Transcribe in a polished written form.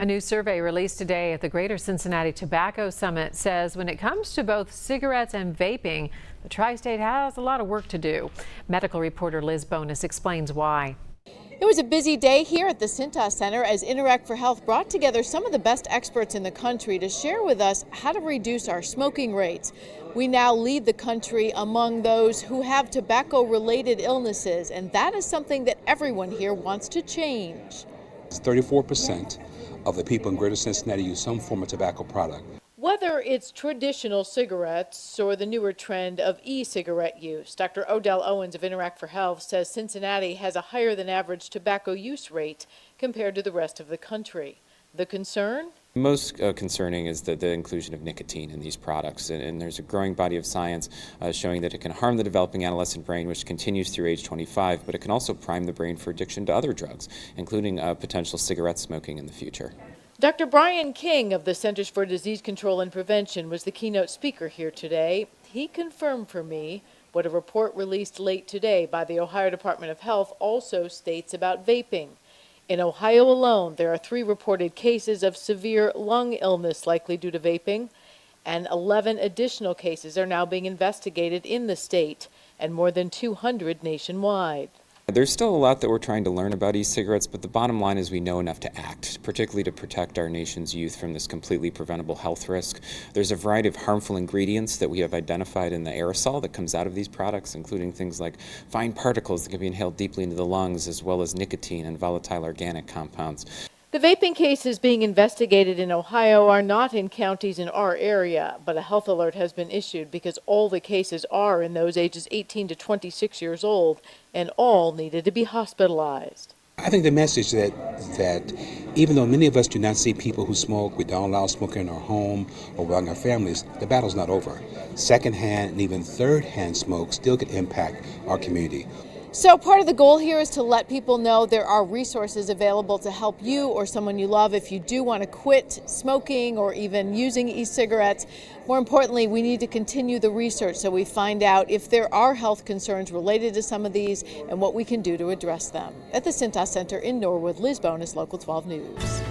A new survey released today at the Greater Cincinnati Tobacco Summit says when it comes to both cigarettes and vaping, the tri-state has a lot of work to do. Medical reporter Liz Bonus explains why. It was a busy day here at the Cintas Center as Interact for Health brought together some of the best experts in the country to share with us how to reduce our smoking rates. We now lead the country among those who have tobacco-related illnesses, and that is something that everyone here wants to change. 34% of the people in Greater Cincinnati use some form of tobacco product. Whether it's traditional cigarettes or the newer trend of e-cigarette use, Dr. Owens of Interact for Health says Cincinnati has a higher than average tobacco use rate compared to the rest of the country. The concern? Most concerning is the inclusion of nicotine in these products, and there's a growing body of science showing that it can harm the developing adolescent brain, which continues through age 25, but it can also prime the brain for addiction to other drugs, including potential cigarette smoking in the future. Dr. Brian King of the Centers for Disease Control and Prevention was the keynote speaker here today. He confirmed for me what a report released late today by the Ohio Department of Health also states about vaping. In Ohio alone, there are 3 reported cases of severe lung illness likely due to vaping, and 11 additional cases are now being investigated in the state, and more than 200 nationwide. There's still a lot that we're trying to learn about e-cigarettes, but the bottom line is we know enough to act, particularly to protect our nation's youth from this completely preventable health risk. There's a variety of harmful ingredients that we have identified in the aerosol that comes out of these products, including things like fine particles that can be inhaled deeply into the lungs, as well as nicotine and volatile organic compounds. The vaping cases being investigated in Ohio are not in counties in our area, but a health alert has been issued because all the cases are in those ages 18 to 26 years old, and all needed to be hospitalized. I think the message that even though many of us do not see people who smoke, we don't allow smoking in our home or among our families, the battle's not over. Secondhand and even third-hand smoke still can impact our community. So part of the goal here is to let people know there are resources available to help you or someone you love if you do want to quit smoking or even using e-cigarettes. More importantly, we need to continue the research so we find out if there are health concerns related to some of these and what we can do to address them. At the Cintas Center in Norwood, Liz Bonus, Local 12 News.